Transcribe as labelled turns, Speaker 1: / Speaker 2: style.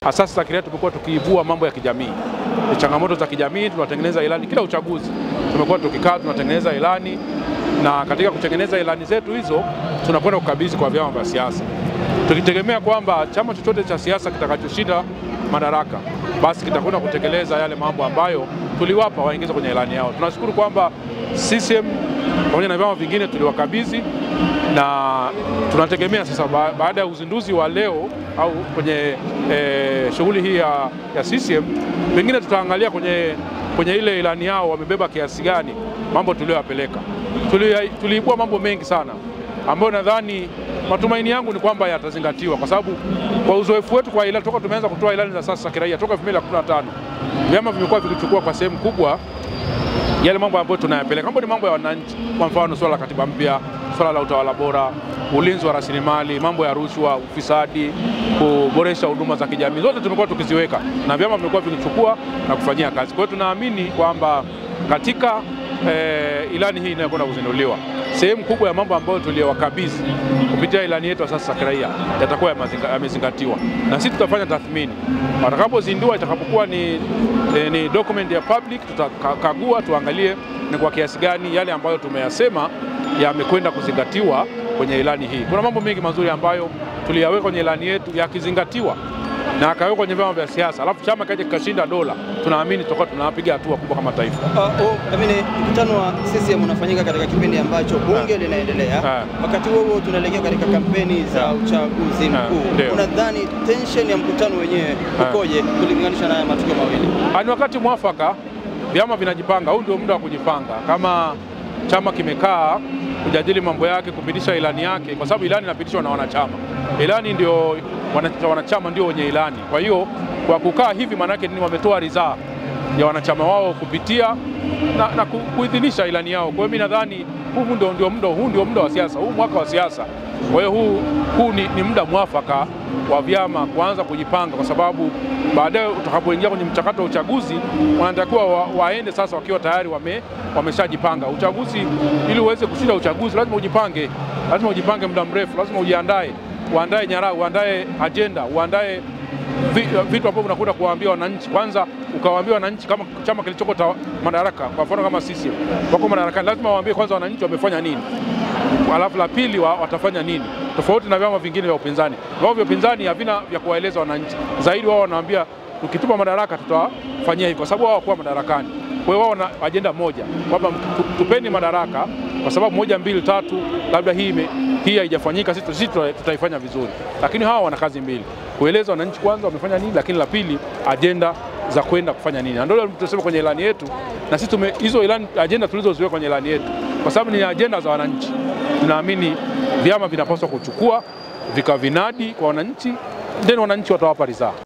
Speaker 1: Asasi za kiraia tumekuwa tukiibua mambo ya kijamii, changamoto za kijamii, tunatengeneza ilani kila uchaguzi. Tumekuwa tukikaa tunatengeneza ilani, na katika kutengeneza ilani zetu hizo tunakwenda kukabidhi kwa vyama vya siasa, tukitegemea kwamba chama chochote cha siasa kitakachoshinda madaraka basi kitakwenda kutekeleza yale mambo ambayo tuliwapa waingize kwenye ilani yao. Tunashukuru kwamba CCM pamoja na vyama vingine tuliwakabidhi, na tunategemea sasa baada ya uzinduzi wa leo au kwenye shughuli hii ya CCM, pengine tutaangalia kwenye ile ilani yao wamebeba kiasi gani mambo tuliyowapeleka. Tuliibua mambo mengi sana ambayo nadhani matumaini yangu ni kwamba yatazingatiwa, kwa sababu kwa uzoefu wetu kwa ilani toka tumeanza kutoa ilani za asasi za kiraia toka 2015 vyama vimekuwa vikichukua kwa sehemu kubwa yale mambo ambayo tunayapeleka. Mambo ni mambo ya wananchi, kwa mfano swala la katiba mpya, swala la utawala bora, ulinzi wa rasilimali, mambo ya rushwa, ufisadi, kuboresha huduma za kijamii, zote tumekuwa tukiziweka na vyama vimekuwa vikichukua na kufanyia kazi. Kwa hiyo tunaamini kwamba katika ilani hii inayokwenda kuzinduliwa, sehemu kubwa ya mambo ambayo tuliyowakabidhi kupitia ilani yetu sasa ya kiraia yatakuwa yamezingatiwa, na sisi tutafanya tathmini watakapozindua. Itakapokuwa ni document ya public, tutakagua tuangalie ni kwa kiasi gani yale ambayo tumeyasema yamekwenda kuzingatiwa kwenye ilani hii. Kuna mambo mengi mazuri ambayo tuliyaweka kwenye ilani yetu yakizingatiwa na akaweka kwenye vyama vya siasa, alafu chama kaje kikashinda dola, tunaamini tutakuwa tunapiga hatua kubwa kama taifa.
Speaker 2: Mkutano wa CCM unafanyika katika kipindi ambacho bunge linaendelea. Wakati huo tunaelekea katika kampeni za uchaguzi mkuu. Unadhani tension ya mkutano wenyewe ukoje kulinganisha na haya matukio mawili?
Speaker 1: Ni wakati mwafaka, vyama vinajipanga, huu ndio muda wa kujipanga. Kama chama kimekaa kujadili mambo yake, kupitisha ilani yake, kwa sababu ilani inapitishwa na wanachama. Ilani ndio wanachama ndio wenye ilani. Kwa hiyo kwa kukaa hivi maana yake ni wametoa ridhaa ya wanachama wao kupitia na kuidhinisha ilani yao. Kwa hiyo mimi nadhani huu ndio muda wa siasa, huu mwaka wa siasa. Kwa hiyo huu ni muda mwafaka wa vyama kuanza kujipanga, kwa sababu baadaye utakapoingia kwenye mchakato wa uchaguzi wanatakiwa waende sasa wakiwa tayari wameshajipanga. Uchaguzi, ili uweze kushinda uchaguzi lazima ujipange muda mrefu, lazima ujiandae, uandae nyaraka, uandae agenda, uandae vitu ambavyo unakwenda kuwaambia wananchi. Kwanza ukawaambia wananchi, kama chama kilichoko madaraka, kwa mfano kama CCM wako madarakani, lazima waambie kwanza wananchi wamefanya nini, alafu la pili watafanya nini, tofauti na vyama vingine vya upinzani. Vyama vya upinzani havina vya kuwaeleza wananchi zaidi, wao wanawaambia tukitupa madaraka tutawafanyia hivi, kwa sababu wao kwa madarakani. Kwa hiyo wao wana ajenda moja kwamba tupeni madaraka kwa sababu 1, 2, 3 labda hii haijafanyika, sisi tutaifanya vizuri. Lakini hawa wana kazi mbili, kueleza wananchi kwanza wamefanya nini, lakini la pili ajenda za kwenda kufanya nini. Ndio tunasema kwenye ilani yetu, na sisi hizo ajenda tulizoziweka kwenye ilani yetu, kwa sababu ni ajenda za wananchi, tunaamini vyama vinapaswa kuchukua vikavinadi kwa wananchi, ndio wananchi watawapa ridhaa.